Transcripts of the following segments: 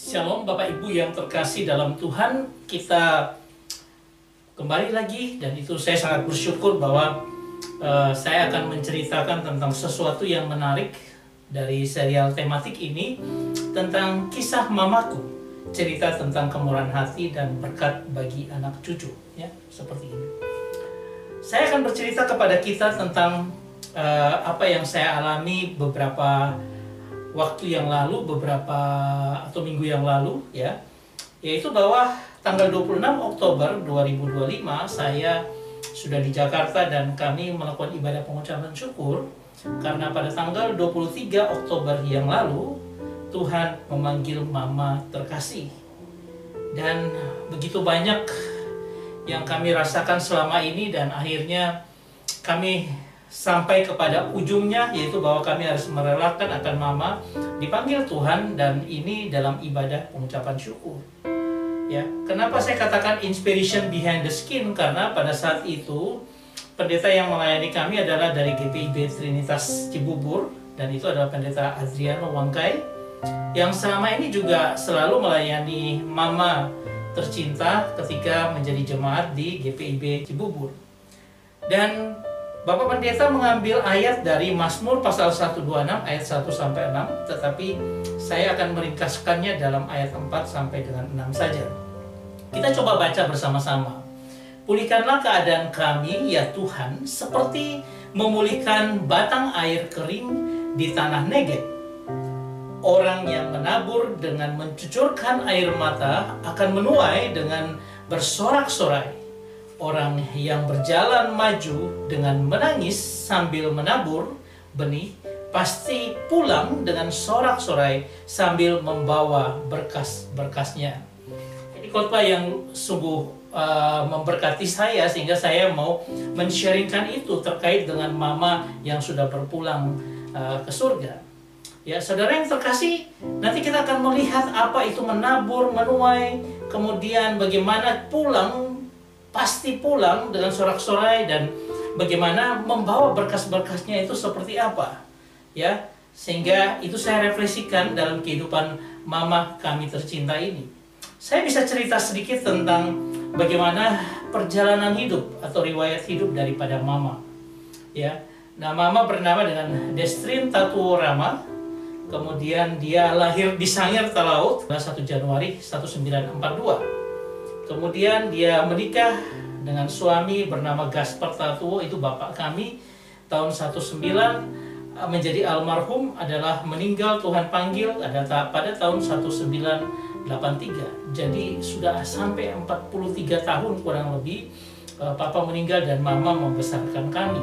Shalom Bapak Ibu yang terkasih dalam Tuhan, kita kembali lagi dan itu saya sangat bersyukur bahwa saya akan menceritakan tentang sesuatu yang menarik dari serial tematik ini tentang kisah mamaku, cerita tentang kemurahan hati dan berkat bagi anak cucu, ya seperti ini. Saya akan bercerita kepada kita tentang apa yang saya alami beberapa waktu yang lalu, beberapa atau minggu yang lalu, ya, yaitu bahwa tanggal 26 Oktober 2025 saya sudah di Jakarta dan kami melakukan ibadah pengucapan syukur karena pada tanggal 23 Oktober yang lalu Tuhan memanggil mama terkasih. Dan begitu banyak yang kami rasakan selama ini dan akhirnya kami sampai kepada ujungnya, yaitu bahwa kami harus merelakan akan mama dipanggil Tuhan, dan ini dalam ibadah pengucapan syukur. Ya, kenapa saya katakan inspiration behind the skin? Karena pada saat itu pendeta yang melayani kami adalah dari GPIB Trinitas Cibubur, dan itu adalah pendeta Adriano Wangkai yang selama ini juga selalu melayani mama tercinta ketika menjadi jemaat di GPIB Cibubur. Dan Bapak Pendeta mengambil ayat dari Mazmur pasal 126 ayat 1 sampai 6, tetapi saya akan meringkaskannya dalam ayat 4 sampai dengan 6 saja. Kita coba baca bersama-sama. Pulihkanlah keadaan kami, ya Tuhan, seperti memulihkan batang air kering di tanah Negeb. Orang yang menabur dengan mencucurkan air mata akan menuai dengan bersorak-sorai. Orang yang berjalan maju dengan menangis sambil menabur benih pasti pulang dengan sorak-sorai sambil membawa berkas-berkasnya. Ini khotbah yang sungguh memberkati saya, sehingga saya mau men-sharingkan itu terkait dengan mama yang sudah berpulang ke surga. Ya, saudara yang terkasih, nanti kita akan melihat apa itu menabur, menuai, kemudian bagaimana pasti pulang dengan sorak-sorai, dan bagaimana membawa berkas-berkasnya itu seperti apa, ya, sehingga itu saya refleksikan dalam kehidupan mama kami tercinta ini. Saya bisa cerita sedikit tentang bagaimana perjalanan hidup atau riwayat hidup daripada mama, ya. Nah, mama bernama dengan Destrin Tatuo Rama, kemudian dia lahir di Sangir Talaut pada 1 Januari 1942. Kemudian dia menikah dengan suami bernama Gaspar Tatuo, itu bapak kami, tahun 19 menjadi almarhum, adalah meninggal Tuhan panggil pada tahun 1983. Jadi sudah sampai 43 tahun kurang lebih papa meninggal dan mama membesarkan kami,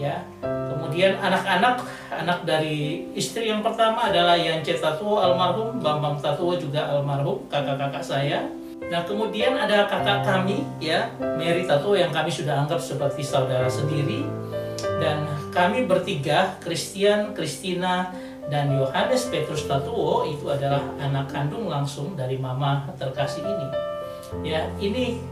ya. Kemudian anak dari istri yang pertama adalah Yance Tatuo almarhum, Bambang Tatuo juga almarhum, kakak-kakak saya. Nah, kemudian ada kakak kami, ya, Mary Tatuo, yang kami sudah anggap seperti saudara sendiri. Dan kami bertiga, Christian, Christina, dan Yohanes Petrus Tatuo, itu adalah anak kandung langsung dari mama terkasih ini. Ya, ini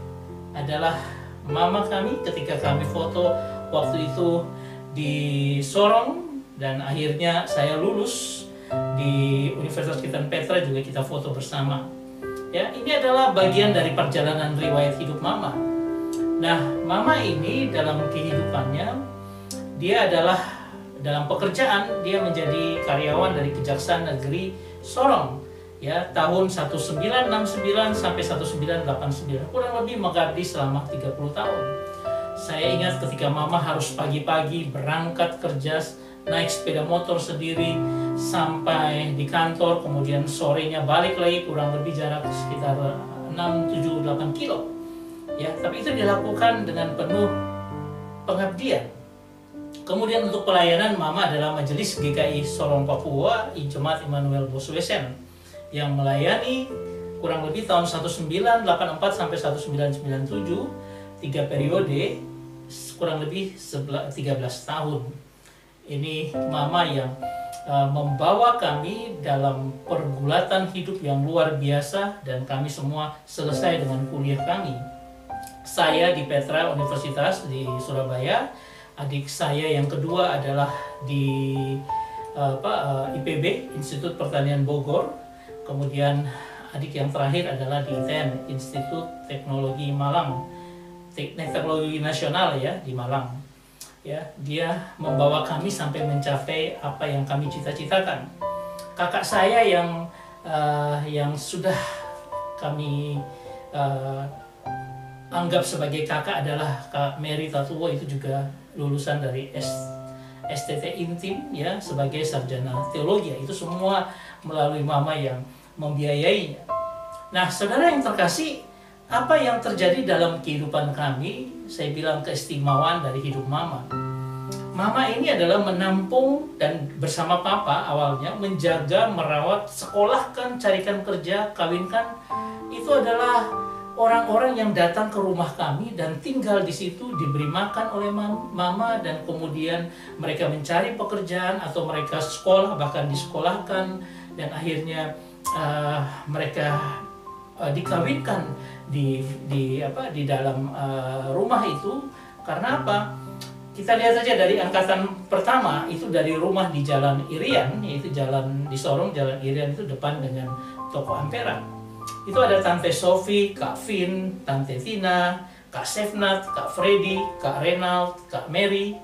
adalah mama kami ketika kami foto waktu itu di Sorong, dan akhirnya saya lulus di Universitas Kristen Petra juga kita foto bersama. Ya, ini adalah bagian dari perjalanan riwayat hidup mama. Nah, mama ini dalam kehidupannya, dia adalah dalam pekerjaan, dia menjadi karyawan dari Kejaksaan Negeri Sorong, ya, tahun 1969 sampai 1989, kurang lebih mengabdi selama 30 tahun. Saya ingat ketika mama harus pagi-pagi berangkat kerja, naik sepeda motor sendiri sampai di kantor, kemudian sorenya balik lagi, kurang lebih jarak sekitar 6, 7, 8 kilo. Ya, tapi itu dilakukan dengan penuh pengabdian. Kemudian untuk pelayanan, mama adalah Majelis GKI Sorong Papua, Jemaat Immanuel Boswesen, yang melayani kurang lebih tahun 1984 sampai 1997, 3 periode, kurang lebih 13 tahun. Ini mama yang membawa kami dalam pergulatan hidup yang luar biasa, dan kami semua selesai dengan kuliah kami. Saya di Petra Universitas di Surabaya, adik saya yang kedua adalah di IPB, Institut Pertanian Bogor, kemudian adik yang terakhir adalah di ITN, Institut Teknologi Malang, Teknologi Nasional ya di Malang. Ya, dia membawa kami sampai mencapai apa yang kami cita-citakan. Kakak saya yang sudah kami anggap sebagai kakak adalah Kak Mary Tatuwo, itu juga lulusan dari STT Intim ya sebagai sarjana teologi. Itu semua melalui mama yang membiayainya. Nah, saudara yang terkasih, apa yang terjadi dalam kehidupan kami, saya bilang keistimewaan dari hidup mama. Mama ini adalah menampung dan bersama papa awalnya menjaga, merawat, sekolahkan, carikan kerja, kawinkan. Itu adalah orang-orang yang datang ke rumah kami dan tinggal di situ, diberi makan oleh mama, dan kemudian mereka mencari pekerjaan atau mereka sekolah, bahkan disekolahkan, dan akhirnya mereka dikawinkan di dalam rumah itu. Karena apa? Kita lihat saja dari angkatan pertama itu dari rumah di Jalan Irian, yaitu jalan di Sorong, Jalan Irian itu depan dengan toko Ampera. Itu ada Tante Sophie, Kak Vin, Tante Tina, Kak Sevnat, Kak Freddy, Kak Renald, Kak Mary,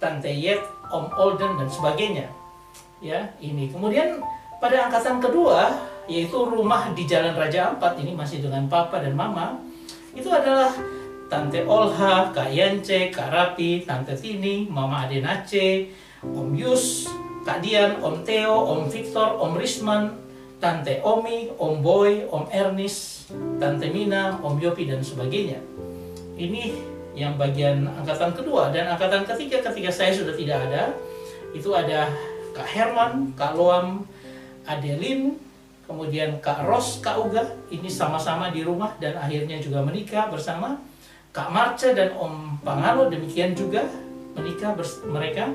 Tante Yet, Om Olden, dan sebagainya. Ya, ini. Kemudian pada angkatan kedua, yaitu rumah di Jalan Raja Ampat, ini masih dengan papa dan mama. Itu adalah Tante Olha, Kak Yance, Kak Rapi, Tante Tini, Mama Adenace, Om Yus, Kak Dian, Om Theo, Om Victor, Om Risman, Tante Omi, Om Boy, Om Ernest, Tante Mina, Om Yopi, dan sebagainya. Ini yang bagian angkatan kedua. Dan angkatan ketiga, ketika saya sudah tidak ada, itu ada Kak Herman, Kak Loam, Adeline, kemudian Kak Ros, Kak Uga. Ini sama-sama di rumah dan akhirnya juga menikah bersama. Kak Marce dan Om Pangalo demikian juga menikah mereka.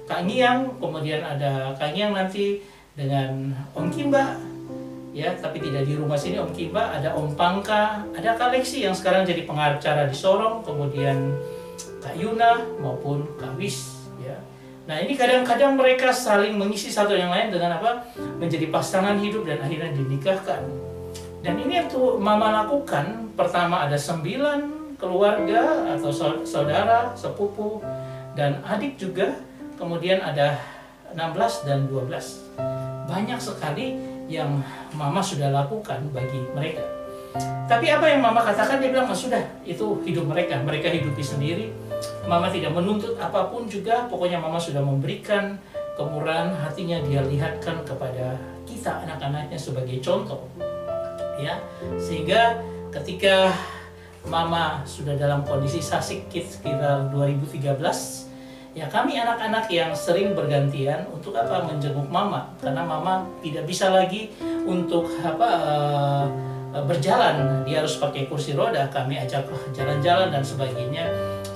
Kak Ngiang, kemudian ada Kak Ngiang nanti dengan Om Kimba, ya, tapi tidak di rumah sini Om Kimba. Ada Om Pangka, ada Kak Lexi yang sekarang jadi pengacara di Sorong, kemudian Kak Yuna maupun Kak Wis, ya. Nah, ini kadang-kadang mereka saling mengisi satu yang lain dengan apa? Menjadi pasangan hidup dan akhirnya dinikahkan. Dan ini yang tuh mama lakukan. Pertama ada 9 keluarga atau saudara, sepupu, dan adik juga. Kemudian ada 16 dan 12. Banyak sekali yang mama sudah lakukan bagi mereka. Tapi apa yang mama katakan, dia bilang, sudah, itu hidup mereka. Mereka hidupi sendiri. Mama tidak menuntut apapun juga. Pokoknya mama sudah memberikan kemurahan hatinya, dia lihatkan kepada kita anak-anaknya sebagai contoh. Ya, sehingga ketika mama sudah dalam kondisi sakit sekitar 2013, ya kami anak-anak yang sering bergantian untuk apa? Menjenguk mama, karena mama tidak bisa lagi untuk berjalan, dia harus pakai kursi roda. Kami ajak jalan-jalan dan sebagainya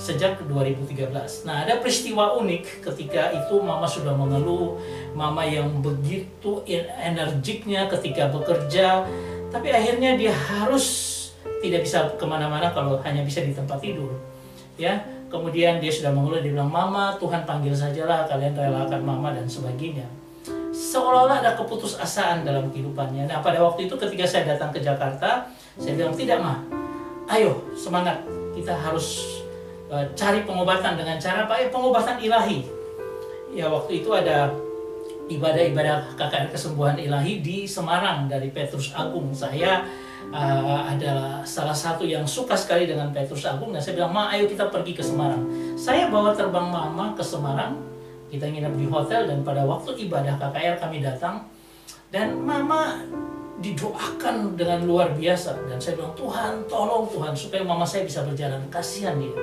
sejak 2013. Nah, ada peristiwa unik ketika itu mama sudah mengeluh, mama yang begitu energiknya ketika bekerja, tapi akhirnya dia harus tidak bisa kemana-mana kalau hanya bisa di tempat tidur, ya. Kemudian dia sudah mengeluh, dia bilang, mama, Tuhan panggil sajalah, kalian relakan mama dan sebagainya. Seolah-olah ada keputusasaan dalam kehidupannya. Nah, pada waktu itu ketika saya datang ke Jakarta, saya bilang, tidak mah, ayo semangat, kita harus cari pengobatan dengan cara apa? Pengobatan ilahi. Ya, waktu itu ada ibadah-ibadah KKR kesembuhan ilahi di Semarang dari Petrus Agung. Saya adalah salah satu yang suka sekali dengan Petrus Agung. Nah, saya bilang, ma, ayo kita pergi ke Semarang. Saya bawa terbang mama ke Semarang. Kita nginep di hotel, dan pada waktu ibadah KKR kami datang, dan mama didoakan dengan luar biasa. Dan saya bilang, Tuhan, tolong Tuhan, supaya mama saya bisa berjalan. Kasihan dia.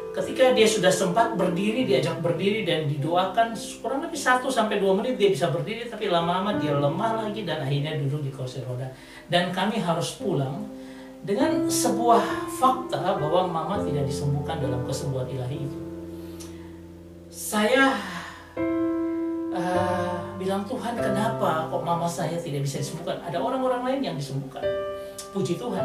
Ketika dia sudah sempat berdiri, diajak berdiri dan didoakan, kurang lebih 1-2 menit dia bisa berdiri, tapi lama-lama dia lemah lagi dan akhirnya duduk di kursi roda. Dan kami harus pulang dengan sebuah fakta bahwa mama tidak disembuhkan dalam kesembuhan ilahi itu. Saya bilang, Tuhan, kenapa kok mama saya tidak bisa disembuhkan? Ada orang-orang lain yang disembuhkan. Puji Tuhan.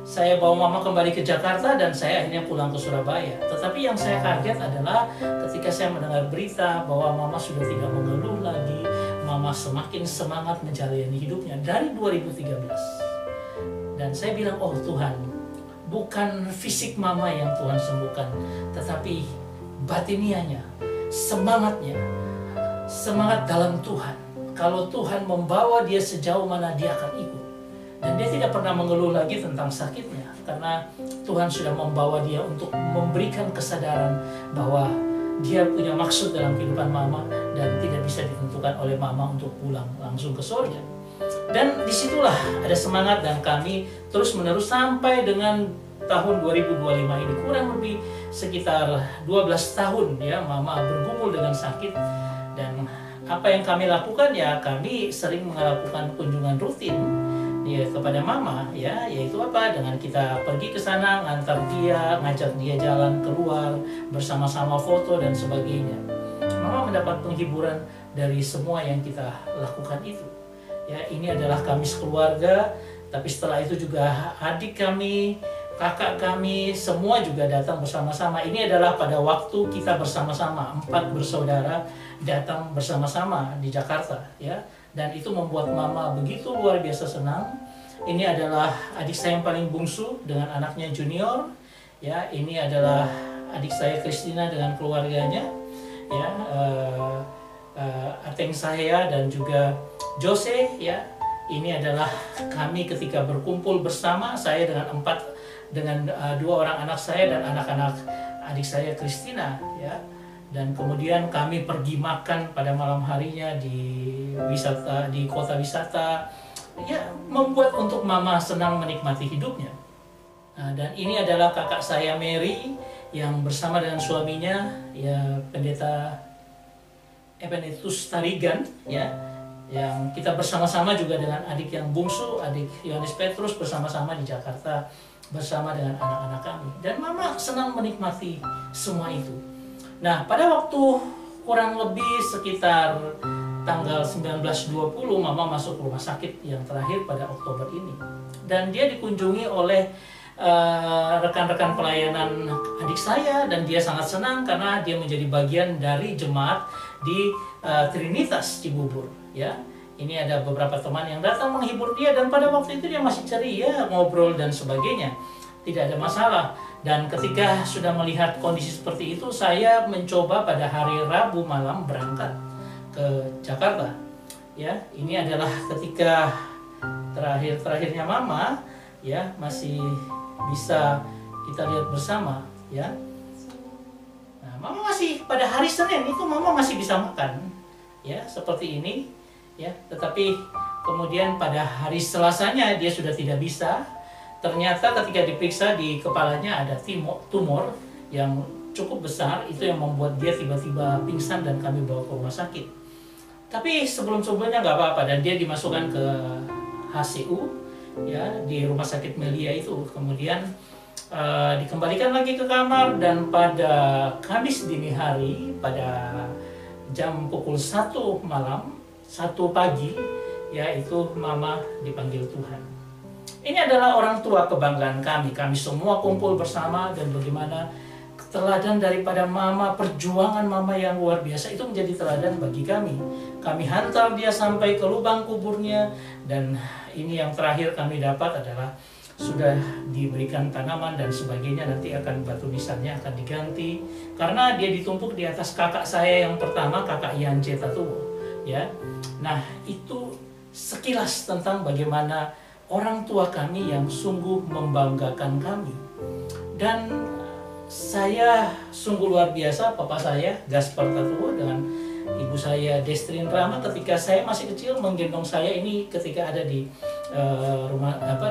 Saya bawa mama kembali ke Jakarta dan saya akhirnya pulang ke Surabaya. Tetapi yang saya kaget adalah ketika saya mendengar berita bahwa mama sudah tidak mengeluh lagi, mama Mama semakin semangat menjalani hidupnya dari 2013. Dan saya bilang, oh Tuhan, bukan fisik Mama yang Tuhan sembuhkan, tetapi batinianya, semangatnya, semangat dalam Tuhan. Kalau Tuhan membawa dia sejauh mana, dia akan ikut. Dan dia tidak pernah mengeluh lagi tentang sakitnya, karena Tuhan sudah membawa dia untuk memberikan kesadaran bahwa dia punya maksud dalam kehidupan Mama dan tidak bisa ditentukan oleh Mama untuk pulang langsung ke surga. Dan disitulah ada semangat, dan kami terus menerus sampai dengan tahun 2025 ini, kurang lebih sekitar 12 tahun ya Mama bergumul dengan sakit. Dan apa yang kami lakukan ya, kami sering melakukan kunjungan rutin ya kepada Mama ya, yaitu apa, dengan kita pergi ke sana, ngantar dia, ngajak dia jalan keluar, bersama-sama foto dan sebagainya. Mama mendapat penghiburan dari semua yang kita lakukan itu. Ya, ini adalah kami sekeluarga, tapi setelah itu juga adik kami, kakak kami, semua juga datang bersama-sama. Ini adalah pada waktu kita bersama-sama, 4 bersaudara datang bersama-sama di Jakarta ya. Dan itu membuat Mama begitu luar biasa senang. Ini adalah adik saya yang paling bungsu dengan anaknya Junior ya. Ini adalah adik saya Christina dengan keluarganya ya, ateng saya dan juga Jose ya. Ini adalah kami ketika berkumpul bersama, saya dengan 2 orang anak saya dan anak-anak adik saya Christina ya. Dan kemudian kami pergi makan pada malam harinya di kota wisata ya, membuat untuk Mama senang menikmati hidupnya. Nah, dan ini adalah kakak saya Mary yang bersama dengan suaminya ya, pendeta Ebenetus Tarigan ya, yang kita bersama-sama juga dengan adik yang bungsu, adik Yohanes Petrus, bersama-sama di Jakarta bersama dengan anak-anak kami. Dan Mama senang menikmati semua itu. Nah, pada waktu kurang lebih sekitar tanggal 19-20, Mama masuk rumah sakit yang terakhir pada Oktober ini. Dan dia dikunjungi oleh rekan-rekan pelayanan adik saya, dan dia sangat senang karena dia menjadi bagian dari jemaat di Trinitas Cibubur ya. Ini ada beberapa teman yang datang menghibur dia, dan pada waktu itu dia masih ceria, ngobrol dan sebagainya, tidak ada masalah. Dan ketika sudah melihat kondisi seperti itu, saya mencoba pada hari Rabu malam berangkat ke Jakarta ya. Ini adalah ketika terakhirnya Mama ya, masih bisa kita lihat bersama ya. Nah, Mama masih pada hari Senin itu Mama masih bisa makan ya, seperti ini ya. Tetapi kemudian pada hari Selasanya dia sudah tidak bisa. Ternyata ketika diperiksa di kepalanya ada tumor yang cukup besar, itu yang membuat dia tiba-tiba pingsan dan kami bawa ke rumah sakit. Tapi sebelum-sebelumnya nggak apa-apa, dan dia dimasukkan ke HCU ya, di rumah sakit Melia itu. Kemudian dikembalikan lagi ke kamar, dan pada Kamis dini hari pada jam pukul 1 malam, 1 pagi ya, itu Mama dipanggil Tuhan. Ini adalah orang tua kebanggaan kami. Kami semua kumpul bersama, dan bagaimana teladan daripada Mama, perjuangan Mama yang luar biasa itu menjadi teladan bagi kami. Kami hantar dia sampai ke lubang kuburnya, dan ini yang terakhir kami dapat adalah sudah diberikan tanaman dan sebagainya. Nanti akan batu nisannya akan diganti karena dia ditumpuk di atas kakak saya yang pertama, kakak Ian Cetatuwo ya. Nah, itu sekilas tentang bagaimana orang tua kami yang sungguh membanggakan kami. Dan saya sungguh luar biasa, papa saya Gaspar Tatuwo dengan ibu saya Destrin Rama ketika saya masih kecil menggendong saya ini ketika ada di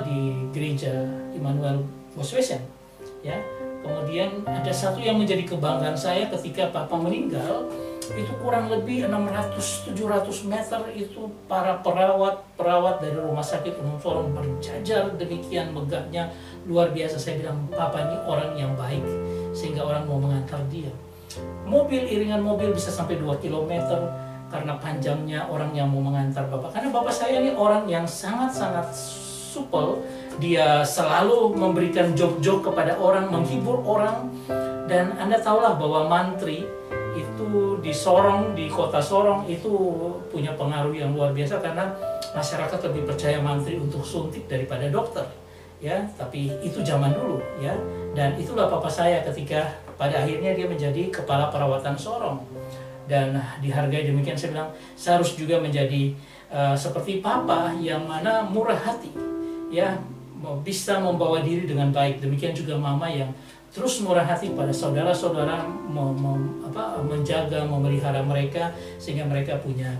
di gereja Immanuel Boswesen ya. Kemudian ada satu yang menjadi kebanggaan saya ketika papa meninggal, itu kurang lebih 600-700 meter itu para perawat dari rumah sakit Umum Forum berjajar demikian megahnya, luar biasa. Saya bilang, papa ini orang yang baik sehingga orang mau mengantar dia. Iringan mobil bisa sampai 2 km karena panjangnya orang yang mau mengantar bapak. Karena bapak saya ini orang yang sangat-sangat supel, dia selalu memberikan jok-jok kepada orang, menghibur orang. Dan Anda tahulah bahwa mantri itu itu di Sorong, di kota Sorong itu punya pengaruh yang luar biasa karena masyarakat lebih percaya mantri untuk suntik daripada dokter, ya. Tapi itu zaman dulu, ya. Dan itulah papa saya ketika pada akhirnya dia menjadi kepala perawatan Sorong. Dan dihargai demikian, saya bilang saya harus juga menjadi seperti papa yang mana murah hati, ya, bisa membawa diri dengan baik. Demikian juga mama yang terus murah hati pada saudara-saudara, menjaga, memelihara mereka sehingga mereka punya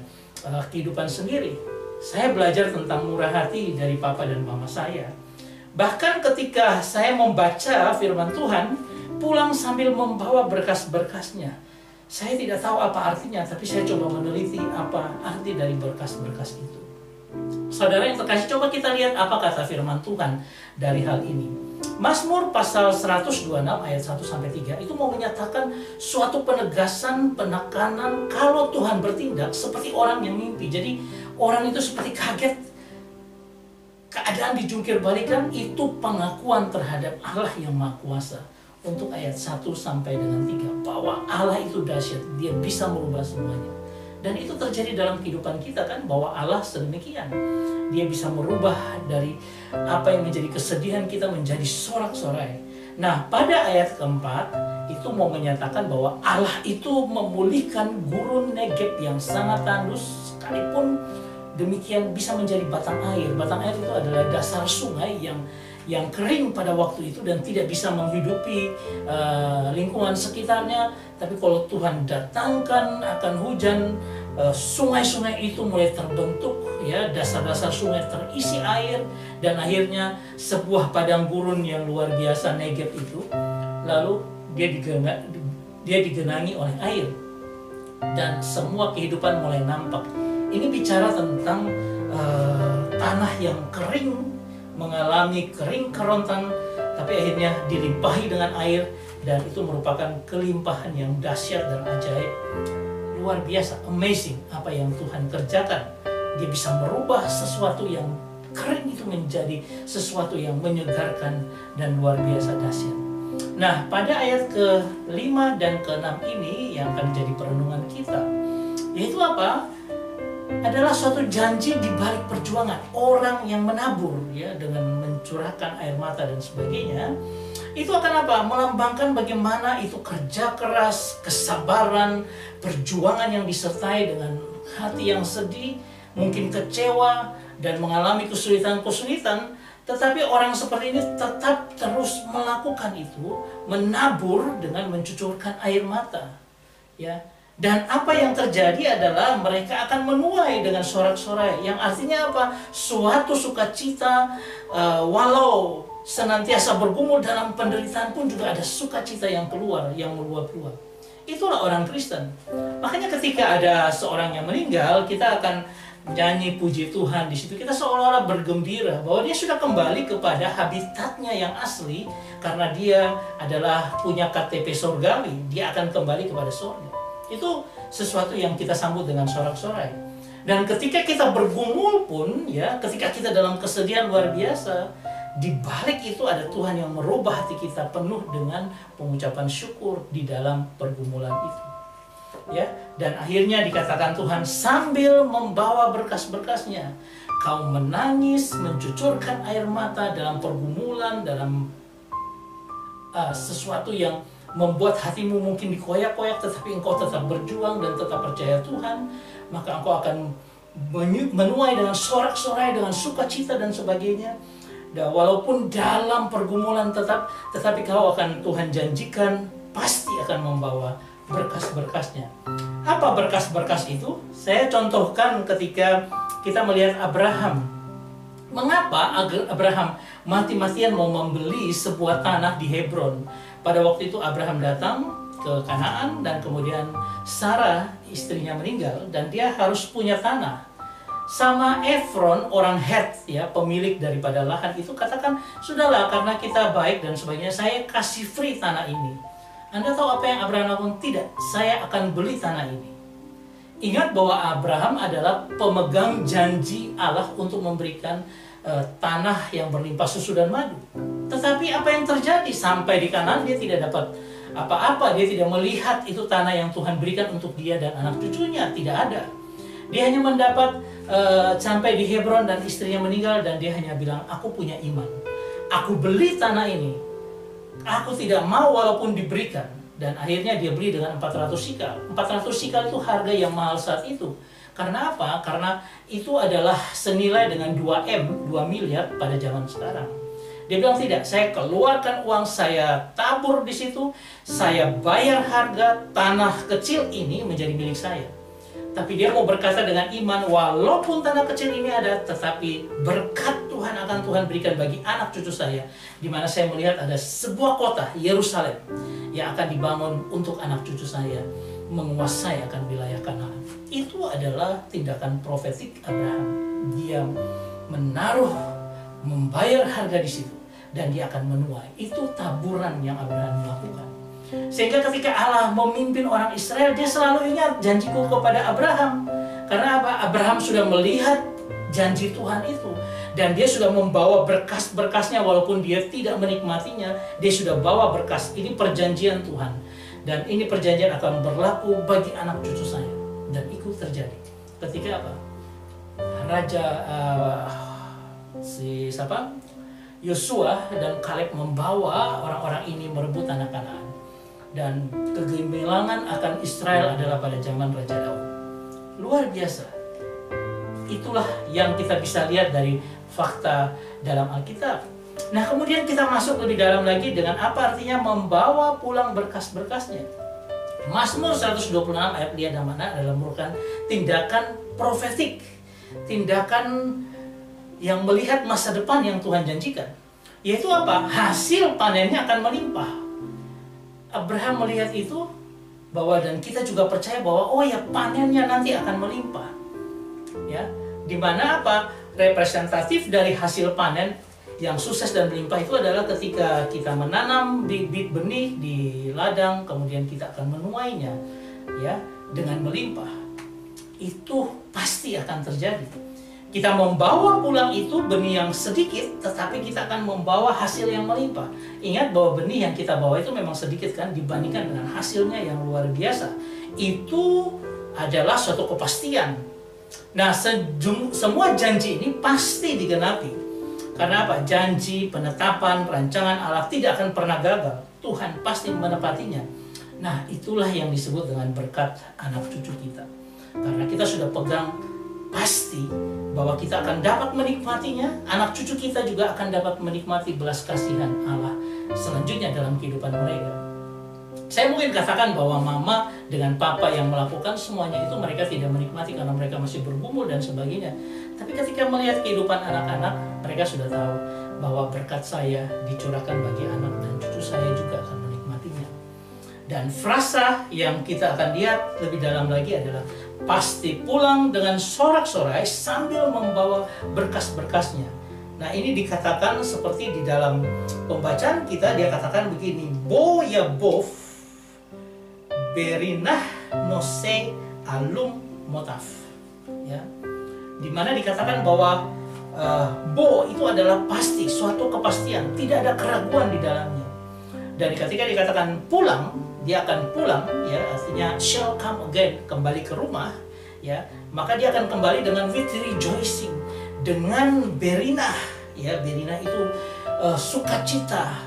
kehidupan sendiri. Saya belajar tentang murah hati dari papa dan mama saya. Bahkan ketika saya membaca firman Tuhan, pulang sambil membawa berkas-berkasnya. Saya tidak tahu apa artinya, tapi saya coba meneliti apa arti dari berkas-berkas itu. Saudara yang terkasih, coba kita lihat apa kata firman Tuhan dari hal ini. Mazmur pasal 126 ayat 1-3 itu mau menyatakan suatu penegasan, penekanan kalau Tuhan bertindak seperti orang yang mimpi. Jadi orang itu seperti kaget, keadaan dijungkir balikan. Itu pengakuan terhadap Allah yang Maha Kuasa. Untuk ayat 1 sampai dengan 3, bahwa Allah itu dahsyat, dia bisa merubah semuanya. Dan itu terjadi dalam kehidupan kita kan, bahwa Allah sedemikian. Dia bisa merubah dari apa yang menjadi kesedihan kita menjadi sorak-sorai. Nah, pada ayat keempat itu mau menyatakan bahwa Allah itu memulihkan gurun Negeb yang sangat tandus, sekalipun demikian bisa menjadi batang air. Batang air itu adalah dasar sungai yang kering pada waktu itu dan tidak bisa menghidupi lingkungan sekitarnya. Tapi kalau Tuhan datangkan akan hujan, sungai-sungai itu mulai terbentuk, ya, dasar-dasar sungai terisi air, dan akhirnya sebuah padang gurun yang luar biasa Negeb itu, lalu dia digenangi oleh air dan semua kehidupan mulai nampak. Ini bicara tentang tanah yang kering, mengalami kering kerontan, tapi akhirnya dilimpahi dengan air, dan itu merupakan kelimpahan yang dahsyat dan ajaib. Luar biasa, amazing apa yang Tuhan kerjakan. Dia bisa merubah sesuatu yang kering itu menjadi sesuatu yang menyegarkan dan luar biasa dahsyat. Nah, pada ayat ke-5 dan ke-6 ini yang akan menjadi perenungan kita, yaitu apa? Adalah suatu janji di balik perjuangan. Orang yang menabur, ya, dengan mencurahkan air mata dan sebagainya, itu akan apa? Melambangkan bagaimana itu kerja keras, kesabaran, perjuangan yang disertai dengan hati yang sedih, mungkin kecewa, dan mengalami kesulitan-kesulitan. Tetapi orang seperti ini tetap terus melakukan itu, menabur dengan mencucurkan air mata, ya. Dan apa yang terjadi adalah mereka akan menuai dengan sorak-sorai. Yang artinya apa? Suatu sukacita, walau senantiasa bergumul dalam penderitaan pun juga ada sukacita yang keluar, yang meluap-luap. Itulah orang Kristen. Makanya ketika ada seorang yang meninggal, kita akan nyanyi puji Tuhan di situ. Kita seolah-olah bergembira bahwa dia sudah kembali kepada habitatnya yang asli, karena dia adalah punya KTP surgawi. Dia akan kembali kepada surga. Itu sesuatu yang kita sambut dengan sorak-sorai. Dan ketika kita bergumul pun, ya, ketika kita dalam kesedihan luar biasa, di balik itu ada Tuhan yang merubah hati kita penuh dengan pengucapan syukur di dalam pergumulan itu. Ya, dan akhirnya dikatakan Tuhan sambil membawa berkas-berkasnya, kau menangis, mencucurkan air mata dalam pergumulan, dalam sesuatu yang membuat hatimu mungkin dikoyak-koyak, tetapi engkau tetap berjuang dan tetap percaya Tuhan, maka engkau akan menuai dengan sorak-sorai, dengan sukacita dan sebagainya. Dan walaupun dalam pergumulan tetapi kau akan, Tuhan janjikan, pasti akan membawa berkas-berkasnya. Apa berkas-berkas itu? Saya contohkan ketika kita melihat Abraham. Mengapa Abraham mati-matian mau membeli sebuah tanah di Hebron? Pada waktu itu Abraham datang ke Kanaan dan kemudian Sarah istrinya meninggal dan dia harus punya tanah. Sama Efron orang Het, ya, pemilik daripada lahan itu, katakan, sudahlah karena kita baik dan sebagainya, saya kasih free tanah ini. Anda tahu apa yang Abraham lakukan? Tidak, saya akan beli tanah ini. Ingat bahwa Abraham adalah pemegang janji Allah untuk memberikan tanah yang berlimpah susu dan madu. Tetapi apa yang terjadi? Sampai di Kanaan dia tidak dapat apa-apa, dia tidak melihat itu tanah yang Tuhan berikan untuk dia dan anak cucunya, tidak ada. Dia hanya mendapat sampai di Hebron dan istrinya meninggal, dan dia hanya bilang, aku punya iman, aku beli tanah ini, aku tidak mau walaupun diberikan. Dan akhirnya dia beli dengan 400 sikal. 400 sikal itu harga yang mahal saat itu. Karena apa? Karena itu adalah senilai dengan 2 miliar pada zaman sekarang. Dia bilang tidak, saya keluarkan uang, saya tabur di situ, saya bayar harga tanah kecil ini menjadi milik saya. Tapi dia mau berkata dengan iman, walaupun tanah kecil ini ada, tetapi berkat Tuhan akan Tuhan berikan bagi anak cucu saya, di mana saya melihat ada sebuah kota, Yerusalem, yang akan dibangun untuk anak cucu saya, menguasai akan wilayah Kanaan. Itu adalah tindakan profetik Abraham. Dia menaruh, membayar harga di situ, dan dia akan menuai. Itu taburan yang Abraham lakukan. Sehingga ketika Allah memimpin orang Israel, dia selalu ingat janjiku kepada Abraham. Karena apa? Abraham sudah melihat janji Tuhan itu, dan dia sudah membawa berkas-berkasnya, walaupun dia tidak menikmatinya, dia sudah bawa berkas. Ini perjanjian Tuhan, dan ini perjanjian akan berlaku bagi anak cucu saya. Dan itu terjadi ketika apa? Raja Yosua dan Kaleb membawa orang-orang ini merebut tanah Kanaan. Dan kegemilangan akan Israel adalah pada zaman Raja Daud. Luar biasa. Itulah yang kita bisa lihat dari fakta dalam Alkitab. Nah, kemudian kita masuk lebih dalam lagi dengan apa artinya membawa pulang berkas-berkasnya. Mazmur 126 ayat 5 dan 6 adalah merupakan tindakan profetik, tindakan yang melihat masa depan yang Tuhan janjikan. Yaitu apa? Hasil panennya akan melimpah. Abraham melihat itu, bahwa dan kita juga percaya bahwa oh ya, panennya nanti akan melimpah. Ya, di mana apa? Representatif dari hasil panen yang sukses dan melimpah itu adalah ketika kita menanam bibit benih di ladang, kemudian kita akan menuainya, ya, dengan melimpah. Itu pasti akan terjadi. Kita membawa pulang itu benih yang sedikit, tetapi kita akan membawa hasil yang melimpah. Ingat bahwa benih yang kita bawa itu memang sedikit kan, dibandingkan dengan hasilnya yang luar biasa. Itu adalah suatu kepastian. Nah, semua janji ini pasti digenapi. Karena apa? Janji, penetapan, rancangan Allah tidak akan pernah gagal. Tuhan pasti menepatinya. Nah, itulah yang disebut dengan berkat anak cucu kita. Karena kita sudah pegang pasti bahwa kita akan dapat menikmatinya, anak cucu kita juga akan dapat menikmati belas kasihan Allah selanjutnya dalam kehidupan mereka. Saya mungkin katakan bahwa mama dengan papa yang melakukan semuanya itu mereka tidak menikmati karena mereka masih bergumul dan sebagainya. Tapi ketika melihat kehidupan anak-anak, mereka sudah tahu bahwa berkat saya dicurahkan bagi anak dan cucu saya juga akan menikmatinya. Dan frasa yang kita akan lihat lebih dalam lagi adalah pasti pulang dengan sorak-sorai sambil membawa berkas-berkasnya. Nah, ini dikatakan seperti di dalam pembacaan kita, dia katakan begini, Bo Yabov Berinah Nose Alum Motaf. Ya, dimana dikatakan bahwa Bo itu adalah pasti, suatu kepastian, tidak ada keraguan di dalamnya. Dan ketika dikatakan pulang, dia akan pulang, ya, artinya shall come again, kembali ke rumah, ya, maka dia akan kembali dengan with rejoicing, dengan berinah, ya, berinah itu sukacita,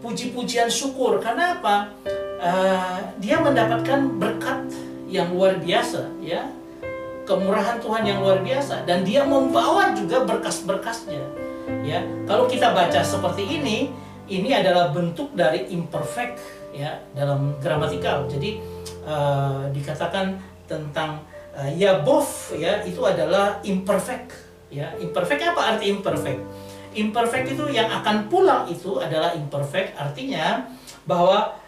puji-pujian syukur. Karena apa? Dia mendapatkan berkat yang luar biasa, ya, kemurahan Tuhan yang luar biasa, dan dia membawa juga berkas-berkasnya, ya. Kalau kita baca seperti ini adalah bentuk dari imperfect, ya, dalam gramatikal. Jadi dikatakan tentang Yabov, ya, itu adalah imperfect, ya. Imperfect apa arti imperfect? Imperfect itu yang akan pulang itu adalah imperfect, artinya bahwa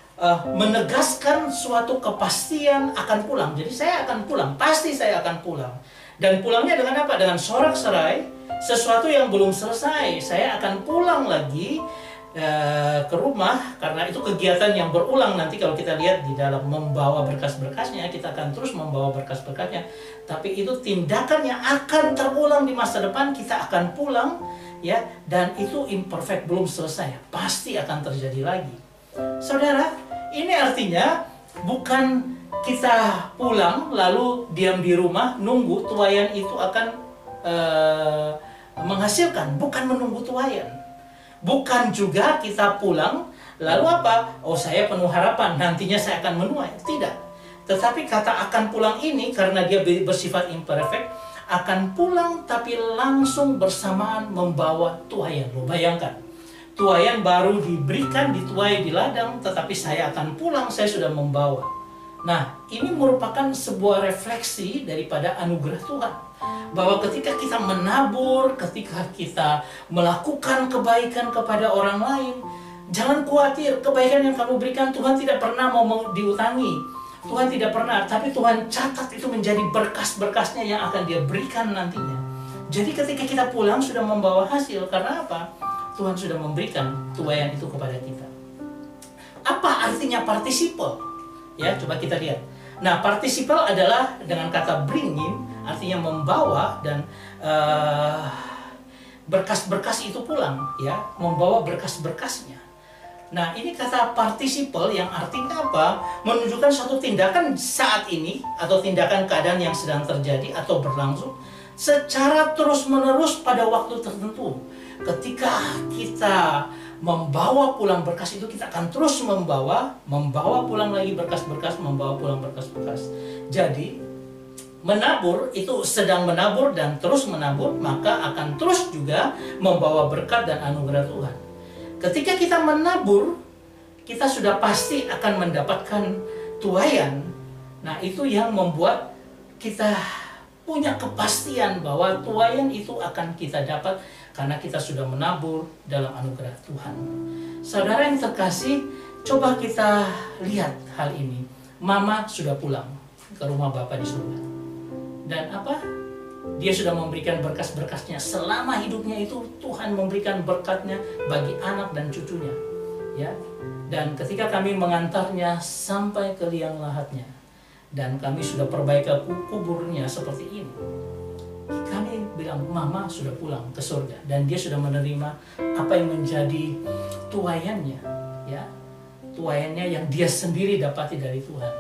menegaskan suatu kepastian akan pulang. Jadi saya akan pulang, pasti saya akan pulang. Dan pulangnya dengan apa? Dengan sorak-sorai, sesuatu yang belum selesai. Saya akan pulang lagi ke rumah, karena itu kegiatan yang berulang. Nanti kalau kita lihat di dalam membawa berkas-berkasnya, kita akan terus membawa berkas-berkasnya, tapi itu tindakan yang akan terulang di masa depan. Kita akan pulang, ya, dan itu imperfect, belum selesai, pasti akan terjadi lagi. Saudara, Ini artinya bukan kita pulang lalu diam di rumah nunggu tuaian itu akan menghasilkan, bukan menunggu tuaian. Bukan juga kita pulang lalu apa? Oh, saya penuh harapan nantinya saya akan menuai. Tidak. Tetapi kata akan pulang ini karena dia bersifat imperfect, akan pulang tapi langsung bersamaan membawa tuaian. Lo bayangkan, tuaian baru diberikan, dituai di ladang, tetapi saya akan pulang, saya sudah membawa. Nah, ini merupakan sebuah refleksi daripada anugerah Tuhan. Bahwa ketika kita menabur, ketika kita melakukan kebaikan kepada orang lain, jangan khawatir, kebaikan yang kamu berikan Tuhan tidak pernah mau diutangi. Tuhan tidak pernah, tapi Tuhan catat itu menjadi berkas-berkasnya yang akan dia berikan nantinya. Jadi ketika kita pulang sudah membawa hasil, karena apa? Tuhan sudah memberikan tuaian itu kepada kita. Apa artinya participle? Ya, coba kita lihat. Nah, participle adalah dengan kata bring in, artinya membawa dan berkas-berkas itu pulang, ya, membawa berkas-berkasnya. Nah, ini kata participle yang artinya apa? Menunjukkan suatu tindakan saat ini atau tindakan keadaan yang sedang terjadi atau berlangsung secara terus-menerus pada waktu tertentu. Ketika kita membawa pulang berkas itu, kita akan terus membawa pulang lagi berkas-berkas, membawa pulang berkas-berkas. Jadi, menabur itu sedang menabur dan terus menabur, maka akan terus juga membawa berkat dan anugerah Tuhan. Ketika kita menabur, kita sudah pasti akan mendapatkan tuaian. Nah, itu yang membuat kita punya kepastian bahwa tuaian itu akan kita dapat karena kita sudah menabur dalam anugerah Tuhan. Saudara yang terkasih, coba kita lihat hal ini. Mama sudah pulang ke rumah Bapa di surga. Dan apa? Dia sudah memberikan berkas-berkasnya. Selama hidupnya itu Tuhan memberikan berkatnya bagi anak dan cucunya. Ya. Dan ketika kami mengantarnya sampai ke liang lahatnya, dan kami sudah perbaiki kuburnya seperti ini, kami bilang, Mama sudah pulang ke surga dan dia sudah menerima apa yang menjadi tuaiannya, ya, tuaiannya yang dia sendiri dapati dari Tuhan.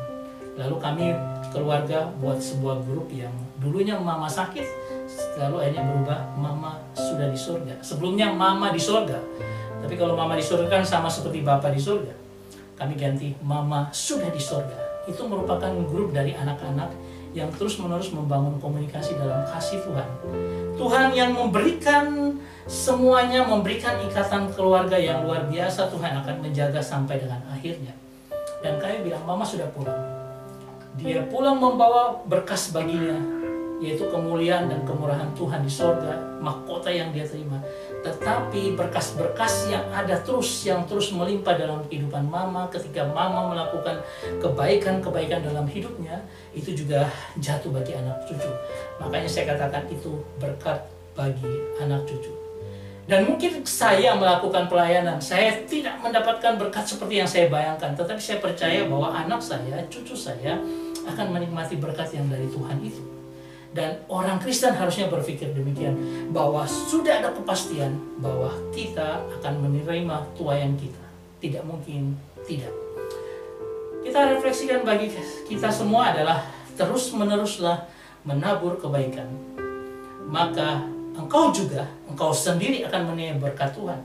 Lalu kami keluarga buat sebuah grup yang dulunya Mama sakit, lalu akhirnya berubah Mama sudah di surga. Sebelumnya Mama di surga, tapi kalau Mama di surga kan sama seperti Bapa di surga. Kami ganti Mama sudah di surga. Itu merupakan grup dari anak-anak yang terus-menerus membangun komunikasi dalam kasih Tuhan. Tuhan yang memberikan semuanya, memberikan ikatan keluarga yang luar biasa. Tuhan akan menjaga sampai dengan akhirnya. Dan kami bilang, Mama sudah pulang. Dia pulang membawa berkas baginya, yaitu kemuliaan dan kemurahan Tuhan di sorga, mahkota yang dia terima. Tetapi berkas-berkas yang ada terus, yang terus melimpah dalam kehidupan Mama ketika Mama melakukan kebaikan-kebaikan dalam hidupnya, itu juga jatuh bagi anak cucu. Makanya saya katakan itu berkat bagi anak cucu. Dan mungkin saya melakukan pelayanan, saya tidak mendapatkan berkat seperti yang saya bayangkan, tetapi saya percaya bahwa anak saya, cucu saya akan menikmati berkat yang dari Tuhan itu. Dan orang Kristen harusnya berpikir demikian, bahwa sudah ada kepastian bahwa kita akan menerima tuaian kita. Tidak mungkin tidak. Kita refleksikan bagi kita semua adalah terus-meneruslah menabur kebaikan. Maka engkau sendiri akan menerima berkat Tuhan.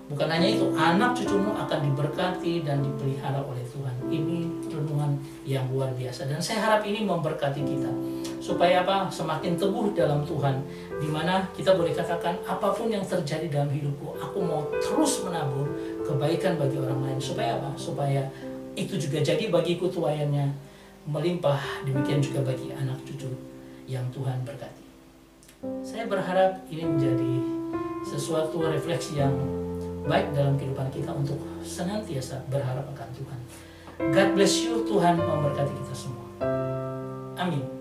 Bukan hanya itu, anak cucumu akan diberkati dan dipelihara oleh Tuhan. Ini renungan yang luar biasa. Dan saya harap ini memberkati kita. Supaya apa? Semakin teguh dalam Tuhan. Dimana kita boleh katakan, apapun yang terjadi dalam hidupku, aku mau terus menabur kebaikan bagi orang lain. Supaya apa? Supaya itu juga jadi bagiku tuaiannya melimpah. Demikian juga bagi anak cucu yang Tuhan berkati. Saya berharap ini menjadi sesuatu refleksi yang baik dalam kehidupan kita untuk senantiasa berharap akan Tuhan. God bless you. Tuhan memberkati kita semua. Amin.